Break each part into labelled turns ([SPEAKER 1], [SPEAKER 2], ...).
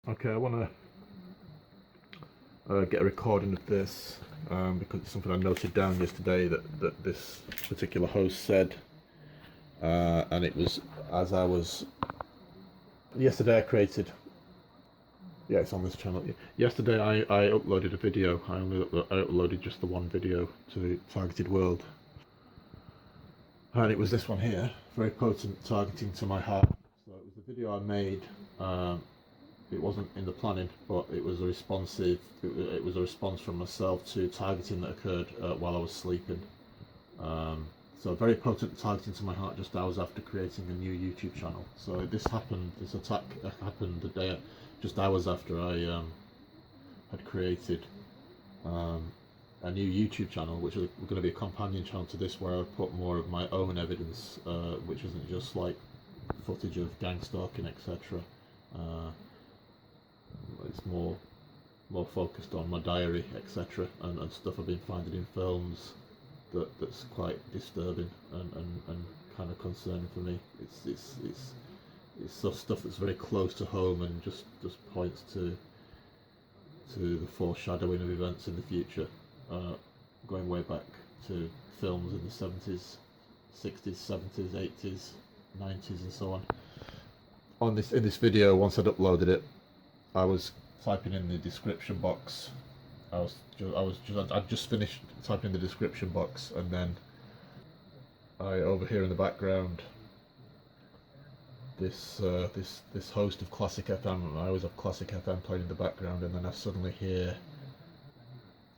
[SPEAKER 1] Okay, I want to get a recording of this because it's something I noted down yesterday that this particular host said, and it was as I was. Yesterday I created. Yeah, it's on this channel. Yesterday I uploaded a video. I uploaded just the one video to Targeted World, and it was this one here, very potent targeting to my heart. So it was the video I made. It wasn't in the planning, but it was a responsive. It was a response from myself to targeting that occurred while I was sleeping. So very potent targeting to my heart just hours after creating a new YouTube channel. So this happened. This attack happened the day, just hours after I had created a new YouTube channel, which was going to be a companion channel to this, where I would put more of my own evidence, which isn't just like footage of gang stalking, etc. It's more focused on my diary, etc., and stuff I've been finding in films that's quite disturbing and kind of concerning for me. It's stuff that's very close to home and just points to the foreshadowing of events in the future, going way back to films in the 70s, 60s, 70s, 80s, 90s, and so on. In this video, once I'd uploaded it, I was typing in the description box. I'd just finished typing in the description box, and then I overhear in the background this host of Classic FM. I always have Classic FM playing in the background, and then I suddenly hear.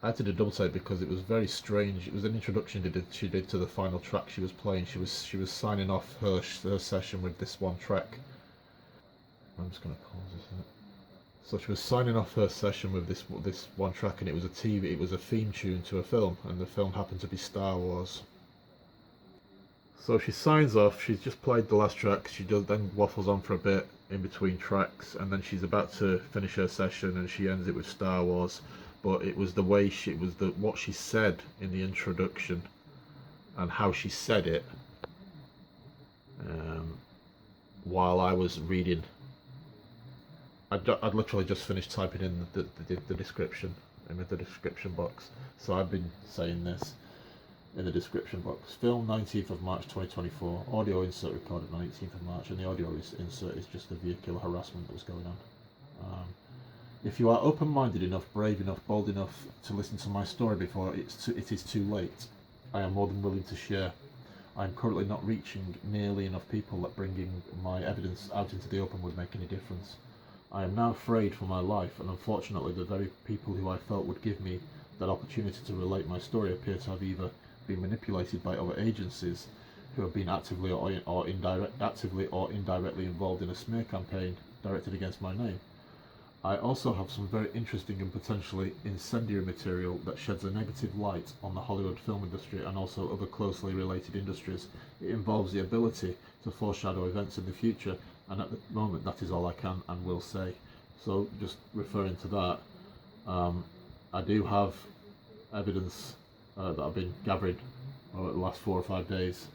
[SPEAKER 1] I had to do a double take because it was very strange. It was an introduction she did to the final track she was playing. She was signing off her session with this one track. I'm just gonna pause this a minute. So she was signing off her session with this one track, and it was a theme tune to a film, and the film happened to be Star Wars. So she signs off. She's just played the last track. She then waffles on for a bit in between tracks, and then she's about to finish her session, and she ends it with Star Wars. But it was what she said in the introduction, and how she said it, while I was reading. I'd literally just finished typing in the description in the description box. So I've been saying this in the description box. Film 19th of March 2024. Audio insert recorded 19th of March, and the audio insert is just the vehicular harassment that was going on. If you are open-minded enough, brave enough, bold enough to listen to my story before it is too late, I am more than willing to share. I am currently not reaching nearly enough people that bringing my evidence out into the open would make any difference. I am now afraid for my life, and unfortunately the very people who I felt would give me that opportunity to relate my story appear to have either been manipulated by other agencies who have been actively or indirectly involved in a smear campaign directed against my name. I also have some very interesting and potentially incendiary material that sheds a negative light on the Hollywood film industry and also other closely related industries. It involves the ability to foreshadow events in the future, and at the moment that is all I can and will say. So just referring to that, I do have evidence that I've been gathering over the last 4 or 5 days.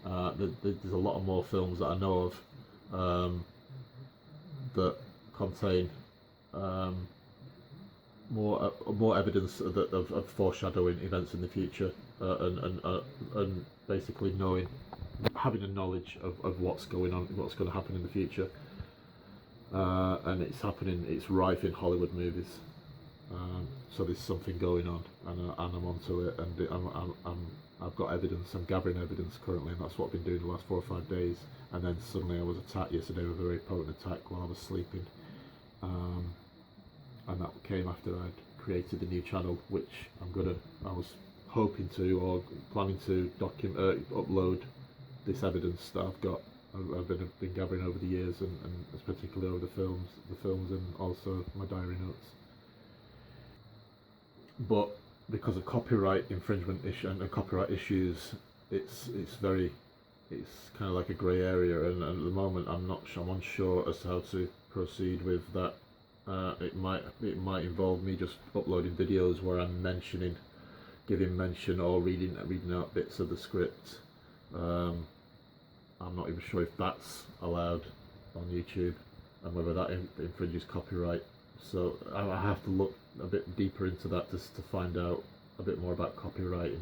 [SPEAKER 1] There's a lot of more films that I know of that contain more evidence of foreshadowing events in the future, and basically having a knowledge of what's going on, what's going to happen in the future, and it's rife in Hollywood movies. So there's something going on, and I'm onto it, and I've got evidence. I'm gathering evidence currently, and that's what I've been doing the last 4 or 5 days. And then suddenly I was attacked yesterday with a very potent attack while I was sleeping. And that came after I'd created the new channel, which I was hoping to or planning to upload this evidence that I've been gathering over the years, and particularly over the films, and also my diary notes. But because of copyright infringement and copyright issues, it's kind of like a grey area, and at the moment I'm unsure as to how to proceed with that. It might involve me just uploading videos where I'm giving mention or reading out bits of the script. I'm not even sure if that's allowed on YouTube. and whether that infringes copyright. So I have to look a bit deeper into that just to find out a bit more about copywriting.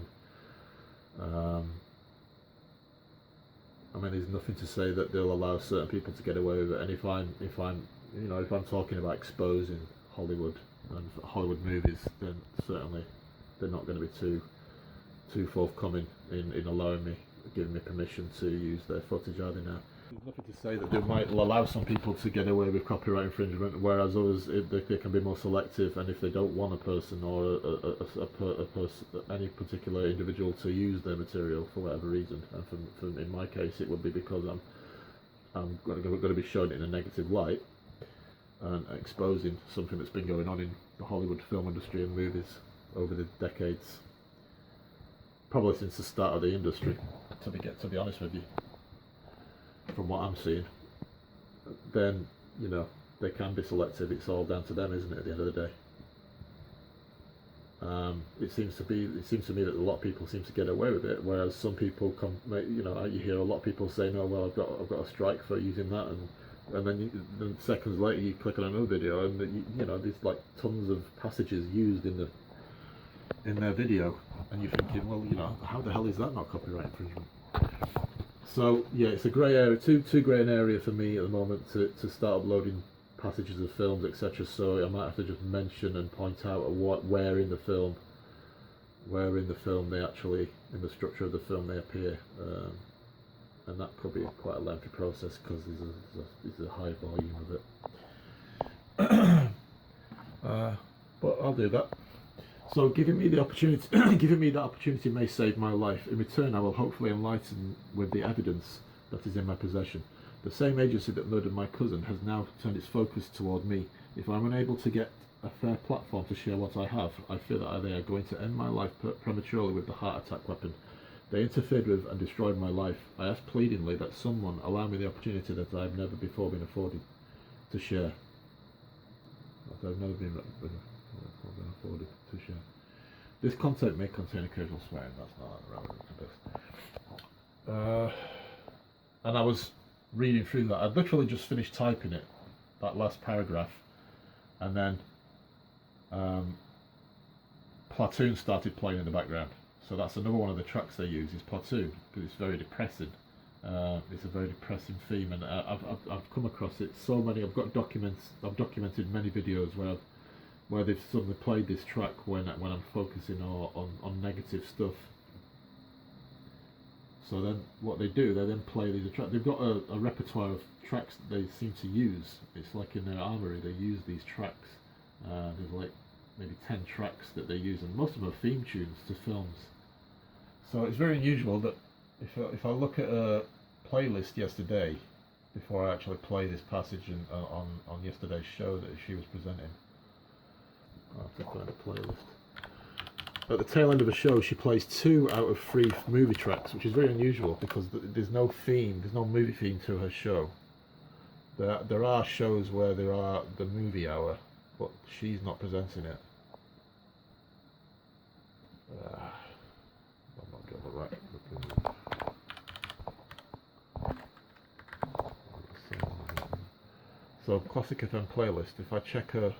[SPEAKER 1] I mean, there's nothing to say that they'll allow certain people to get away with it. And if I'm talking about exposing Hollywood and Hollywood movies, then certainly they're not going to be too forthcoming in allowing me, giving me permission to use their footage, are they now? There's nothing to say that they might allow some people to get away with copyright infringement, whereas others they can be more selective, and if they don't want a person or any particular individual to use their material for whatever reason, and in my case it would be because I'm going to be shown it in a negative light and exposing something that's been going on in the Hollywood film industry and movies over the decades, probably since the start of the industry, to be honest with you. From what I'm seeing, then they can be selective. It's all down to them, isn't it? At the end of the day, it seems to me that a lot of people seem to get away with it, whereas some people you hear a lot of people say, no, well, I've got a strike for using that, and then seconds later you click on another video and there's like tons of passages used in their video, and you're thinking, well, how the hell is that not copyright infringement? So yeah, it's a grey area, too grey an area for me at the moment to start uploading passages of films, etc. So I might have to just mention and point out where in the film they actually, in the structure of the film, they appear, and that could be quite a lengthy process because there's a high volume of it. But I'll do that. So giving me that opportunity may save my life. In return, I will hopefully enlighten with the evidence that is in my possession. The same agency that murdered my cousin has now turned its focus toward me. If I'm unable to get a fair platform to share what I have, I fear that they are going to end my life prematurely with the heart attack weapon. They interfered with and destroyed my life. I ask pleadingly that someone allow me the opportunity that I have never before been afforded to share. That I've never been afforded to share. This content may contain occasional swearing. That's not relevant to this. And I was reading through that. I'd literally just finished typing it, that last paragraph, and then Platoon started playing in the background. So that's another one of the tracks they use is Platoon, because it's very depressing. It's a very depressing theme, and I've come across it so many. I've documented many videos where they've suddenly played this track when I'm focusing on negative stuff. So then what they do, they then play these tracks. They've got a repertoire of tracks that they seem to use. It's like in their armory, they use these tracks. There's like maybe 10 tracks that they use, and most of them are theme tunes to films. So it's very unusual that if I look at a playlist yesterday, before I actually play this passage on yesterday's show that she was presenting, I'll have to find a playlist. At the tail end of a show, she plays 2 out of 3 movie tracks, which is very unusual because there's no theme, there's no movie theme to her show. There are shows where there are the movie hour, but she's not presenting it. I'm not getting the right. So Classic FM playlist. If I check her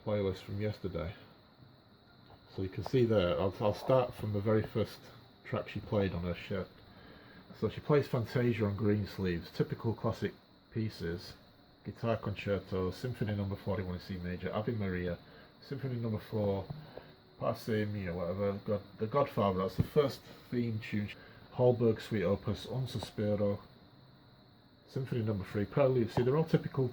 [SPEAKER 1] playlist from yesterday, so you can see there. I'll start from the very first track she played on her shirt. So she plays Fantasia on green sleeves, typical classic pieces, guitar concerto, Symphony No. 41 in C major, Ave Maria, Symphony No. 4, Passe Mia, whatever, The Godfather, that's the first theme tune, Hallberg Suite Opus, Un Sospiro, Symphony No. 3, Prelude. See, they're all typical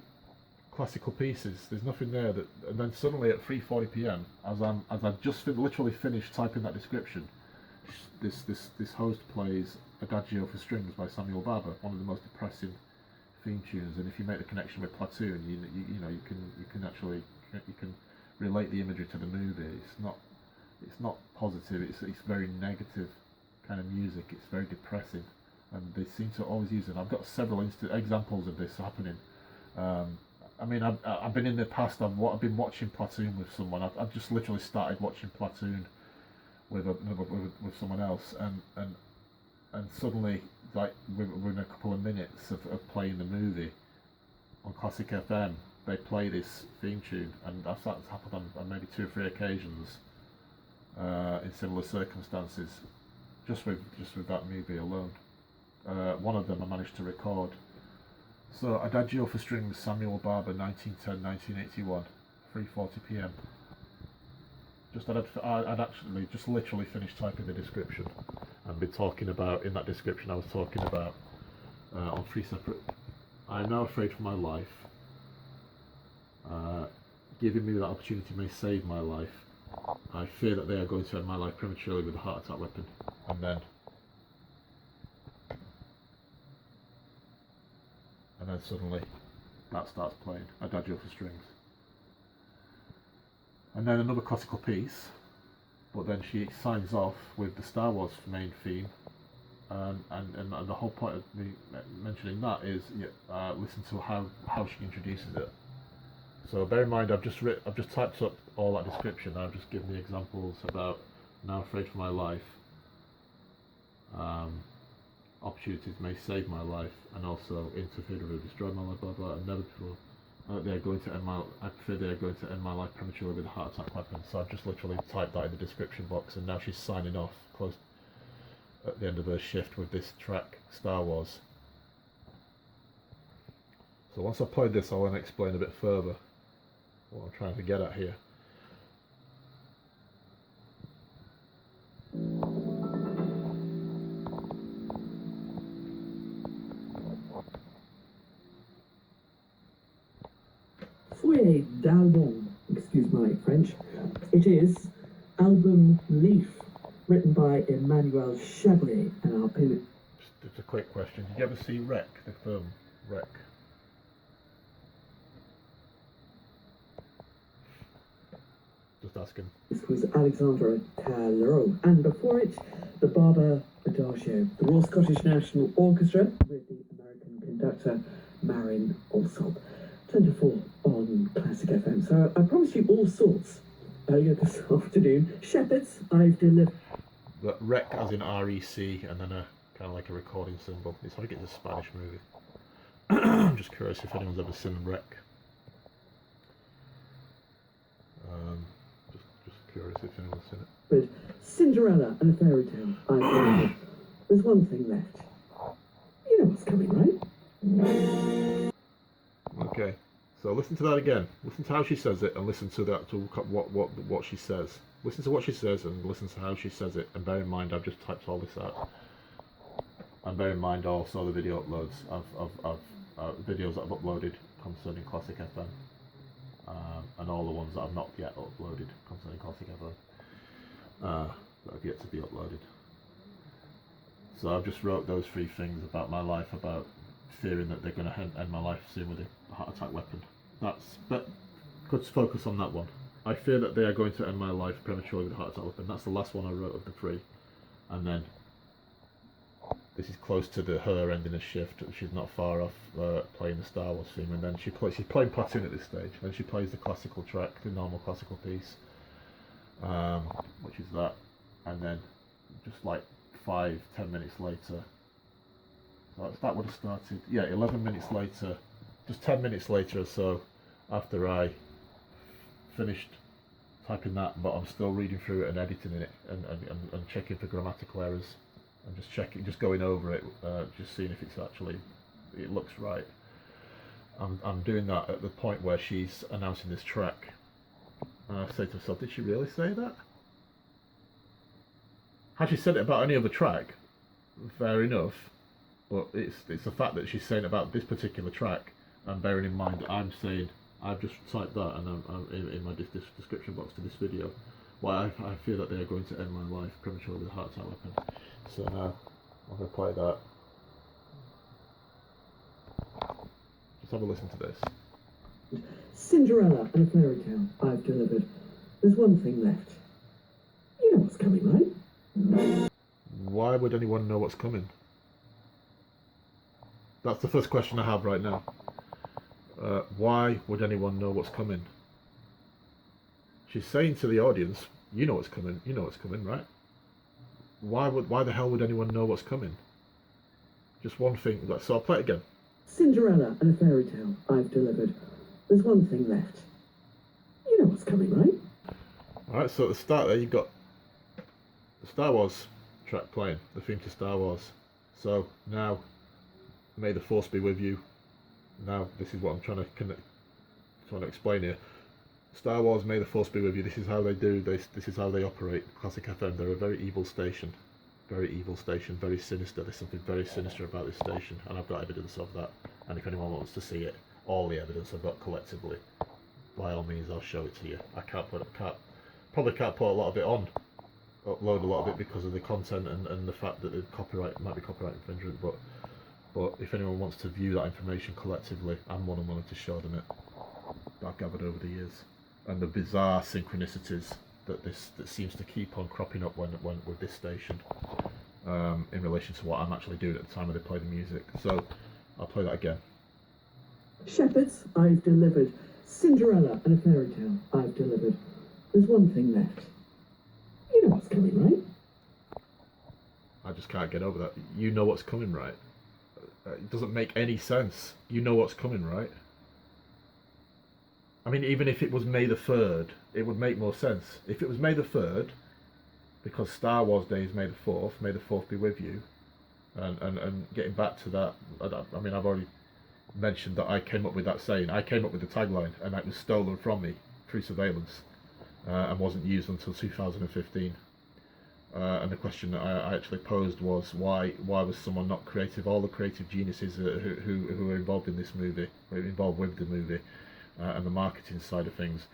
[SPEAKER 1] classical pieces. There's nothing there that, and then suddenly at 3:40 p.m. as I've just literally finished typing that description, this host plays Adagio for Strings by Samuel Barber, one of the most depressing theme tunes. And if you make the connection with Platoon, you can relate the imagery to the movie. It's not positive. It's very negative kind of music. It's very depressing, and they seem to always use it. I've got several examples of this happening. I mean, I've been in the past. I've been watching Platoon with someone. I've just literally started watching Platoon with someone else, and suddenly, like within a couple of minutes of playing the movie, on Classic FM, they play this theme tune, and that's happened on maybe 2 or 3 occasions in similar circumstances, just with that movie alone. One of them I managed to record. So, Adagio for Strings, Samuel Barber, 1910-1981, 3:40 p.m. I'd actually just literally finished typing the description and been talking about, in that description I was talking about on 3 separate. I am now afraid for my life. Giving me that opportunity may save my life. I fear that they are going to end my life prematurely with a heart attack weapon. And then suddenly that starts playing, Adagio for Strings. And then another classical piece, but then she signs off with the Star Wars main theme, and the whole point of me mentioning that is listen to how she introduces it. So bear in mind, I've just typed up all that description. I've just given the examples about now afraid for my life, opportunities may save my life, and also interfere will destroy my life, blah blah, and never before. They are going to end my. I fear they are going to end my life prematurely with a heart attack weapon. So I've just literally typed that in the description box, and now she's signing off close at the end of her shift with this track, Star Wars. So once I've played this, I'll then explain a bit further what I'm trying to get at here.
[SPEAKER 2] Fouet d'Albon, excuse my French. It is album Leaf, written by Emmanuel Chabret and our pin.
[SPEAKER 1] Just a quick question. Did you ever see Wreck, the film Wreck? Just asking.
[SPEAKER 2] This was Alexandre Talleyrand, and before it, the Barber Adagio, the Royal Scottish National Orchestra with the American conductor Marin Alsop. 10 to 4 on Classic FM. So I promise you all sorts earlier this afternoon. Shepherds, I've delivered.
[SPEAKER 1] But Rec as in R-E-C, and then a kind of like a recording symbol. It's like it's a Spanish movie. I'm just curious if anyone's ever seen Rec. Just curious if anyone's seen it.
[SPEAKER 2] But Cinderella and a Fairy Tale, I've delivered. There's one thing left. You know what's coming, right?
[SPEAKER 1] Okay, so listen to that again. Listen to how she says it, and listen to that to what she says. Listen to what she says, and listen to how she says it. And bear in mind, I've just typed all this out. And bear in mind also the video uploads of videos that I've uploaded concerning Classic FM, and all the ones that I've not yet uploaded concerning Classic FM that have yet to be uploaded. So I've just wrote those 3 things about my life, about fearing that they're going to end my life soon with a heart attack weapon. But let's focus on that one. I fear that they are going to end my life prematurely with a heart attack weapon. That's the last one I wrote of the 3. And then this is close to her ending a shift. She's not far off playing the Star Wars theme, and then she's playing platoon at this stage. Then she plays the classical track, the normal classical piece, which is that, and then just like 5-10 minutes later. So that would have started, 11 minutes later, just 10 minutes later or so, after I finished typing that, but I'm still reading through it and editing it and checking for grammatical errors, and just going over it, just seeing if it looks right. I'm doing that at the point where she's announcing this track, and I say to myself, did she really say that? Had she said it about any other track, fair enough. But it's the fact that she's saying about this particular track, and bearing in mind that I'm saying, I've just typed that, and I'm in my description box to this video, why I fear that they are going to end my life prematurely with a heart attack weapon. So now I'm going to play that. Just have a listen to this.
[SPEAKER 2] Cinderella and a Fairy Tale, I've delivered. There's one thing left. You know what's coming, right?
[SPEAKER 1] Why would anyone know what's coming? That's the first question I have right now. Why would anyone know what's coming? She's saying to the audience, you know what's coming, right? Why the hell would anyone know what's coming? Just one thing. So I'll play it again.
[SPEAKER 2] Cinderella and a fairy tale I've delivered. There's one thing left. You know what's coming, right?
[SPEAKER 1] Alright, so at the start there you've got the Star Wars track playing, the theme to Star Wars. So now, may the Force be with you. Now this is what I'm trying to explain here. Star Wars, may the Force be with you. This is how they do this. This is how they operate. Classic FM. They're a very evil station, very sinister. There's something very sinister about this station, and I've got evidence of that. And if anyone wants to see it, all the evidence I've got collectively, by all means, I'll show it to you. I probably can't put a lot of it on, upload a lot of it because of the content and the fact that the copyright might be copyright infringement. But if anyone wants to view that information collectively, I'm more than willing to show them it. That I've gathered over the years, and the bizarre synchronicities that seems to keep on cropping up when with this station, in relation to what I'm actually doing at the time when they play the music. So I'll play that again.
[SPEAKER 2] Shepherds, I've delivered. Cinderella and a fairy tale I've delivered. There's one thing left. You know what's coming, right?
[SPEAKER 1] I just can't get over that. You know what's coming, right? It doesn't make any sense. You know what's coming, right? I mean, even if it was May the 3rd, it would make more sense. If it was May the 3rd, because Star Wars Day is May the 4th, may the 4th be with you. And getting back to that, I mean, I've already mentioned that I came up with that saying. I came up with the tagline, and that was stolen from me through surveillance, and wasn't used until 2015. And the question that I actually posed was, why was someone not creative? All the creative geniuses who were involved in this movie, were involved with the movie, and the marketing side of things,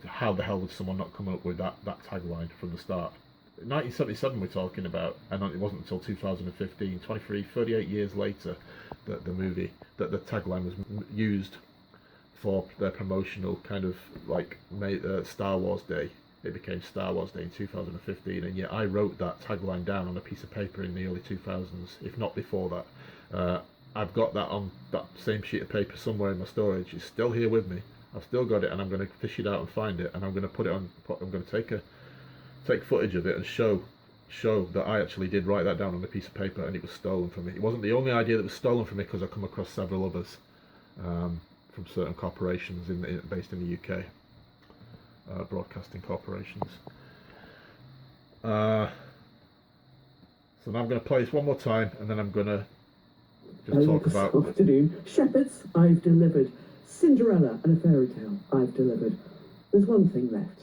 [SPEAKER 1] how the hell would someone not come up with that tagline from the start? 1977 we're talking about, and it wasn't until 2015, 38 years later, that the tagline was used for their promotional kind of like Star Wars Day. It became Star Wars Day in 2015, and yet I wrote that tagline down on a piece of paper in the early 2000s, if not before that. I've got that on that same sheet of paper somewhere in my storage. It's still here with me. I've still got it, and I'm going to fish it out and find it, and I'm going to put it on. I'm going to take footage of it and show that I actually did write that down on a piece of paper, and it was stolen from me. It wasn't the only idea that was stolen from me, because I've come across several others from certain corporations based in the UK, broadcasting corporations. So now I'm going to play this one more time, and then I'm going to just talk about.
[SPEAKER 2] Afternoon, Shepherds, I've delivered. Cinderella and a fairy tale I've delivered. There's one thing left.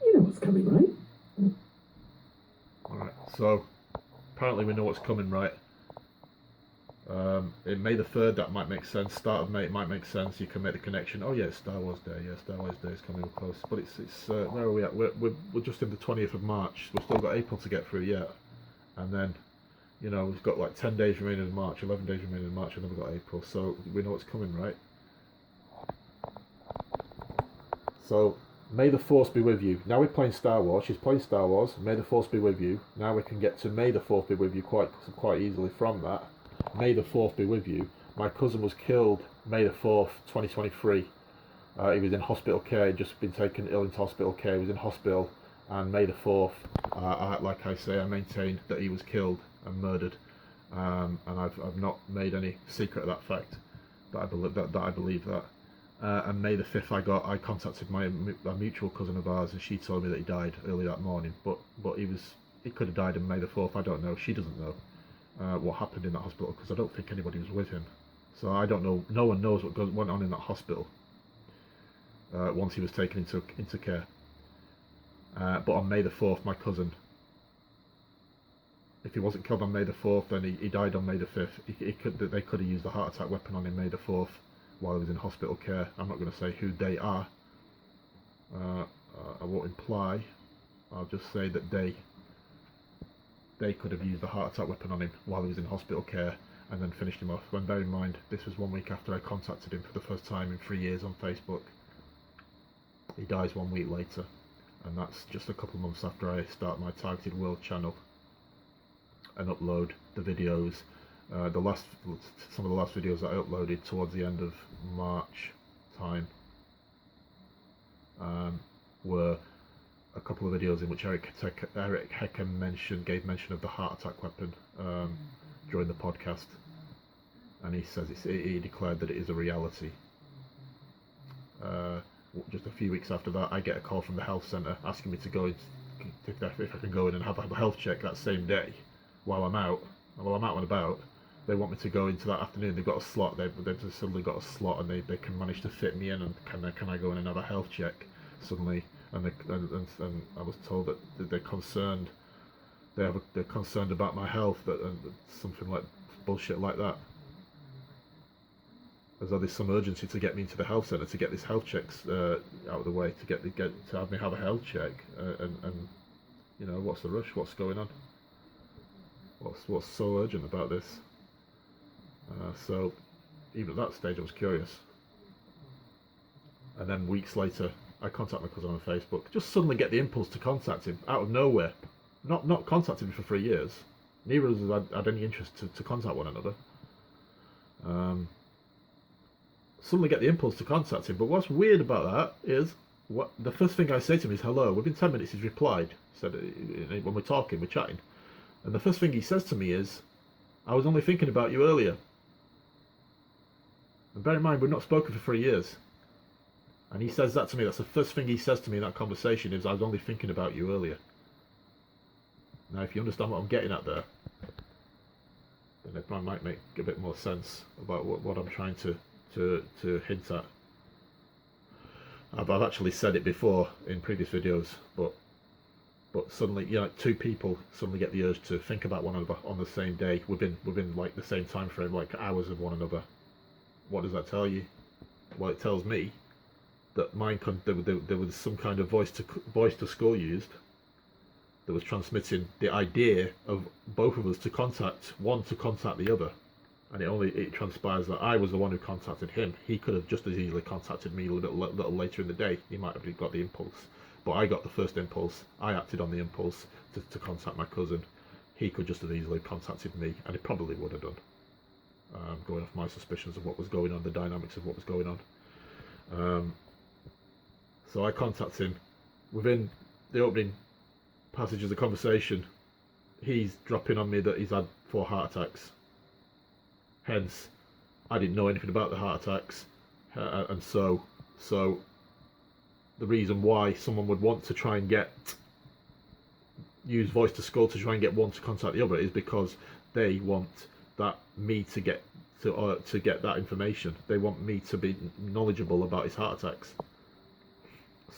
[SPEAKER 2] You know what's coming, right?
[SPEAKER 1] Alright, so apparently we know what's coming, right? In May the 3rd, that might make sense. Start of May, it might make sense. You can make the connection. Oh yeah, it's Star Wars Day. Yeah, Star Wars Day is coming up close. But it's where are we at? We're just in the 20th of March. We've still got April to get through yet, and then, you know, we've got like 10 days remaining in March, 11 days remaining in March, and then we've got April. So we know what's coming, right? So may the Force be with you. Now we're playing Star Wars. She's playing Star Wars. May the Force be with you. Now we can get to May the 4th be with you quite easily from that. May the 4th be with you. My cousin was killed May the 4th, 2023. He was in hospital care. He'd just been taken ill into hospital care. He was in hospital, and May the 4th, like I say, I maintain that he was killed and murdered. And I've not made any secret of that fact. That I believe that. And May the 5th, I contacted a mutual cousin of ours, and she told me that he died early that morning. But he could have died on May the 4th. I don't know. She doesn't know what happened in that hospital, because I don't think anybody was with him. So I don't know. No one knows what went on in that hospital once he was taken into care. But on May the 4th, my cousin, if he wasn't killed on May the 4th, then he died on May the 5th. They could have used the heart attack weapon on him May the 4th while he was in hospital care. I'm not going to say who they are. I won't imply. I'll just say that they could have used the heart attack weapon on him while he was in hospital care and then finished him off. When bear in mind, this was 1 week after I contacted him for the first time in 3 years on Facebook. He dies 1 week later, and that's just a couple of months after I start my Targeted World channel and upload the videos. Some of the last videos that I uploaded towards the end of March time were a couple of videos in which Eric Hecken gave mention of the heart attack weapon during the podcast. and he says he declared that it is a reality. Just a few weeks after that, I get a call from the health centre asking me to go in, if I can go in and have a health check that same day while I'm out and about. They want me to go into that afternoon. They've got a slot. They've just suddenly got a slot, and they can manage to fit me in. And can I go in and have a health check suddenly? And I was told that they're concerned. They're concerned about my health, and something like bullshit like that. As though there's some urgency to get me into the health centre to get this health checks out of the way, to have me have a health check, and you know, what's the rush? What's going on? What's so urgent about this? So even at that stage, I was curious. And then weeks later, I contact my cousin on Facebook. Just suddenly get the impulse to contact him out of nowhere. Not contacted him for 3 years. Neither of us had any interest to contact one another. Suddenly get the impulse to contact him. But what's weird about that is, the first thing I say to him is hello. Within 10 minutes he's replied. He said, when we're talking, we're chatting. And the first thing he says to me is, I was only thinking about you earlier. And bear in mind, we've not spoken for 3 years. And he says that to me. That's the first thing he says to me in that conversation is, I was only thinking about you earlier. Now, if you understand what I'm getting at there, then it might make a bit more sense about what I'm trying to hint at. I've actually said it before in previous videos, but suddenly, you know, two people suddenly get the urge to think about one another on the same day, within like the same time frame, like hours of one another. What does that tell you? Well, it tells me that there was some kind of voice to skull used that was transmitting the idea of both of us to contact the other. And it transpires that I was the one who contacted him. He could have just as easily contacted me a little later in the day. He might have got the impulse, but I got the first impulse. I acted on the impulse to contact my cousin. He could just as easily have contacted me, and he probably would have done. Going off my suspicions of what was going on, the dynamics of what was going on. So I contact him. Within the opening passage of the conversation, he's dropping on me that he's had 4 heart attacks. Hence, I didn't know anything about the heart attacks, and so the reason why someone would want to try and use voice to skull to try and get one to contact the other is because they want me to get that information. They want me to be knowledgeable about his heart attacks.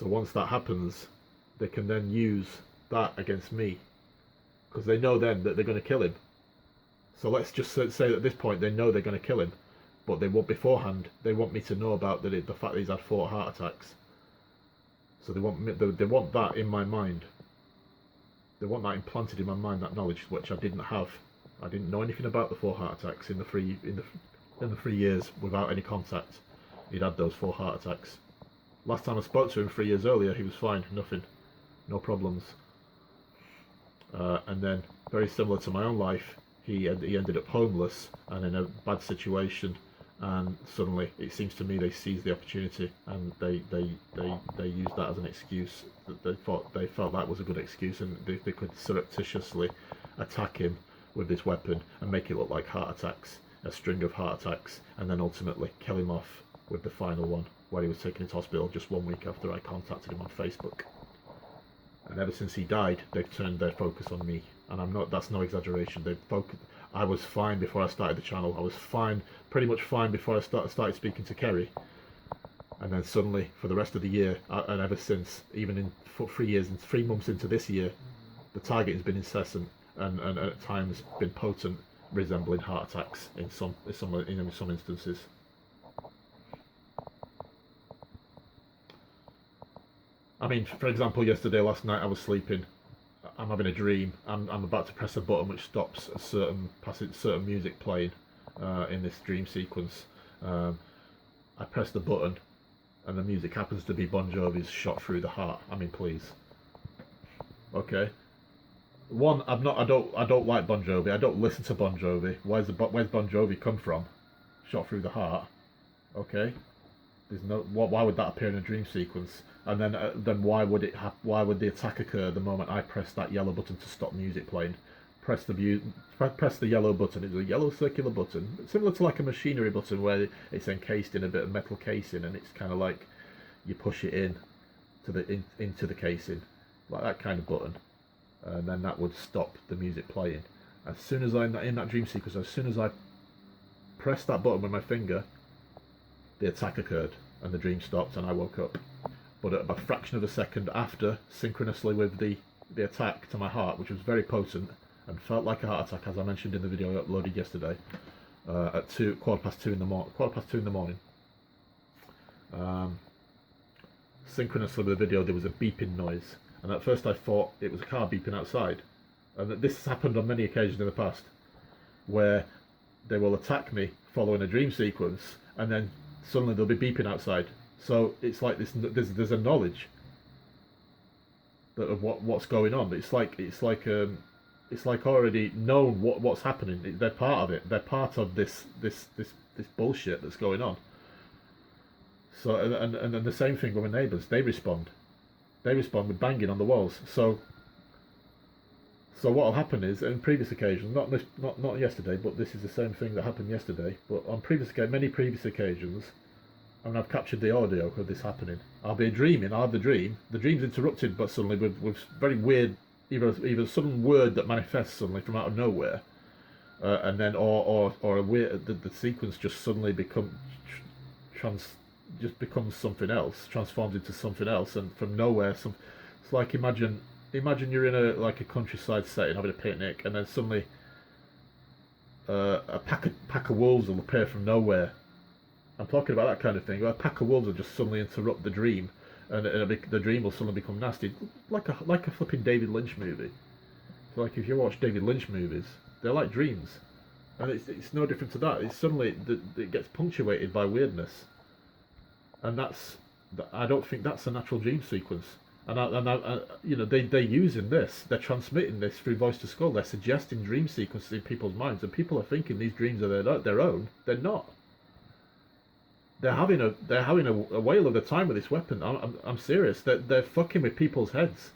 [SPEAKER 1] So once that happens, they can then use that against me, because they know then that they're going to kill him. So let's just say that at this point they know they're going to kill him, but they want me to know about the fact that he's had 4 heart attacks. So they want that in my mind. They want that implanted in my mind, that knowledge, which I didn't have. I didn't know anything about the 4 heart attacks in the 3 years without any contact. He'd had those 4 heart attacks. Last time I spoke to him 3 years earlier, he was fine, nothing, no problems. And then, very similar to my own life, he ended up homeless and in a bad situation, and suddenly it seems to me they seized the opportunity and they used that as an excuse. They felt that was a good excuse, and they could surreptitiously attack him with this weapon and make it look like heart attacks, a string of heart attacks, and then ultimately kill him off with the final one, where he was taken into hospital just 1 week after I contacted him on Facebook. And ever since he died, they've turned their focus on me, and that's no exaggeration. I was fine before I started the channel. I was fine, pretty much fine before I started speaking to Kerry. And then suddenly, for the rest of the year, and ever since, even in 3 years and 3 months into this year, the target has been incessant and at times been potent, resembling heart attacks in some instances. I mean, for example, last night I was sleeping. I'm having a dream. I'm about to press a button which stops certain music playing in this dream sequence. I press the button, and the music happens to be Bon Jovi's "Shot Through the Heart." I mean, please. Okay. One, I don't like Bon Jovi. I don't listen to Bon Jovi. Where's Bon Jovi come from? "Shot Through the Heart." Okay. There's no. Why would that appear in a dream sequence? And then why would the attack occur the moment I press that yellow button to stop music playing? press the yellow button. It's a yellow circular button, similar to like a machinery button where it's encased in a bit of metal casing, and it's kind of like you push it in to into the casing, like that kind of button, and then that would stop the music playing. As soon as I'm in that dream sequence, as soon as I pressed that button with my finger, the attack occurred and the dream stopped and I woke up. But at a fraction of a second after, synchronously with the attack to my heart, which was very potent and felt like a heart attack, as I mentioned in the video I uploaded yesterday, at quarter past two in the morning. Synchronously with the video, there was a beeping noise, and at first I thought it was a car beeping outside. And this has happened on many occasions in the past, where they will attack me following a dream sequence, and then suddenly they'll be beeping outside. So it's like this. There's a knowledge of what's going on. It's like already known what's happening. They're part of it. They're part of this bullshit that's going on. So and the same thing with my neighbours. They respond with banging on the walls. So what will happen is, in previous occasions, not yesterday, but this is the same thing that happened yesterday. But on many previous occasions, and I've captured the audio of this happening. I'll be dreaming. I'll have the dream. The dream's interrupted, but suddenly with very weird, either some word that manifests suddenly from out of nowhere, and then or a weird the sequence just suddenly becomes something else, transforms into something else, and from nowhere it's like imagine you're in a countryside setting having a picnic, and then suddenly a pack of wolves will appear from nowhere. I'm talking about that kind of thing. A pack of wolves will just suddenly interrupt the dream, and the dream will suddenly become nasty, like a flipping David Lynch movie. So like if you watch David Lynch movies, they're like dreams, and it's no different to that. It's suddenly it gets punctuated by weirdness, and I don't think that's a natural dream sequence. And they're using this, they're transmitting this through voice to skull. They're suggesting dream sequences in people's minds, and people are thinking these dreams are their own. They're not. They're having a whale of a time with this weapon. I'm serious. They're fucking with people's heads,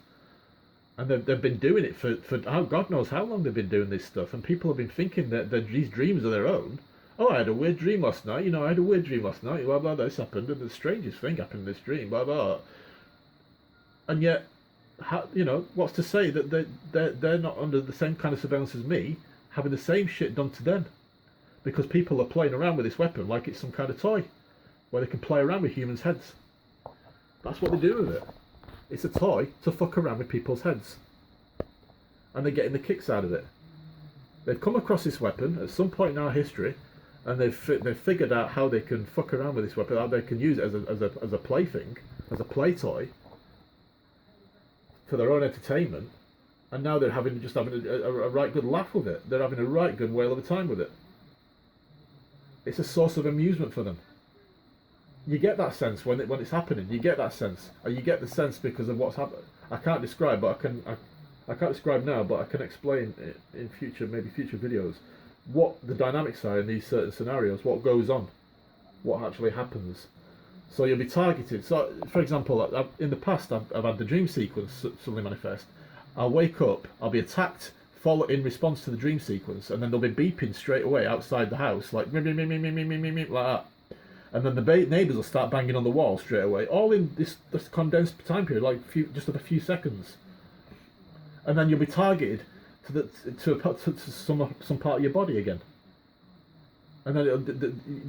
[SPEAKER 1] and they've been doing it for God knows how long. They've been doing this stuff, and people have been thinking that these dreams are their own. Oh, I had a weird dream last night. I had a weird dream last night. Blah blah. This happened, and the strangest thing happened in this dream. Blah blah. And yet, what's to say that they're not under the same kind of surveillance as me, having the same shit done to them? Because people are playing around with this weapon like it's some kind of toy, where they can play around with humans' heads. That's what they do with it. It's a toy to fuck around with people's heads, and they're getting the kicks out of it. They've come across this weapon at some point in our history, and they've figured out how they can fuck around with this weapon, how they can use it as a plaything, as a play toy, for their own entertainment, and now they're having a right good laugh with it. They're having a right good whale of a time with it. It's a source of amusement for them. You get that sense when it's happening. You get that sense, and you get the sense because of what's happened. I can't describe, but I can't describe now, but I can explain it in future videos, what the dynamics are in these certain scenarios, what goes on, what actually happens. So you'll be targeted. So, for example, in the past, I've had the dream sequence suddenly manifest. I'll wake up, I'll be attacked, in response to the dream sequence, and then they'll be beeping straight away outside the house, like me, like that. And then the neighbours will start banging on the wall straight away, all in this condensed time period, like just a few seconds. And then you'll be targeted to some part of your body again. And then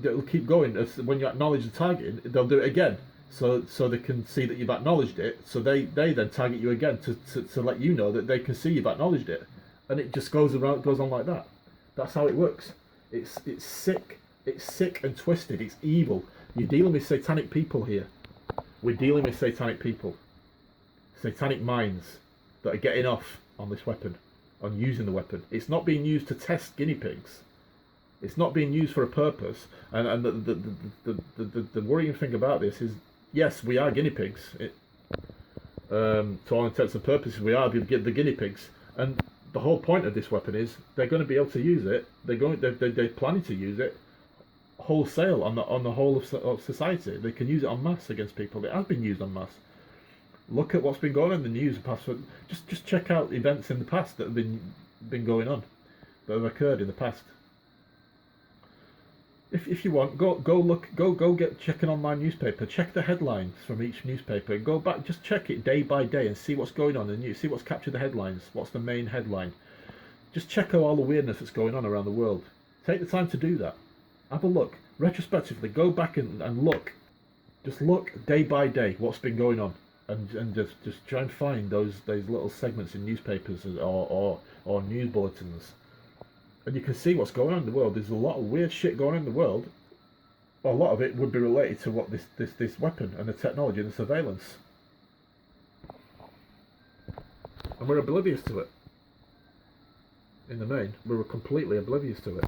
[SPEAKER 1] it'll keep going. When you acknowledge the targeting, they'll do it again, so they can see that you've acknowledged it. So they then target you again to let you know that they can see you've acknowledged it, and it just goes on like that. That's how it works. It's sick. It's sick and twisted. It's evil. You're dealing with satanic people here. We're dealing with satanic people, satanic minds that are getting off on this weapon, on using the weapon. It's not being used to test guinea pigs. It's not being used for a purpose, and the worrying thing about this is, yes, we are guinea pigs. To all intents and purposes, we are the guinea pigs, and the whole point of this weapon is they're going to be able to use it. They're planning to use it wholesale on the whole of society. They can use it en masse against people. It has been used en masse. Look at what's been going on in the news. Just check out events in the past that have been been going on, that have occurred in the past. If you want, go check an online newspaper, check the headlines from each newspaper, go back, just check it day by day and see what's going on, and you see what's captured the headlines, what's the main headline. Just check out all the weirdness that's going on around the world. Take the time to do that. Have a look. Retrospectively, go back and look. Just look day by day what's been going on, and just try and find those little segments in newspapers or news bulletins. And you can see what's going on in the world. There's a lot of weird shit going on in the world. A lot of it would be related to what this weapon and the technology and the surveillance. And we're oblivious to it. In the main, we were completely oblivious to it.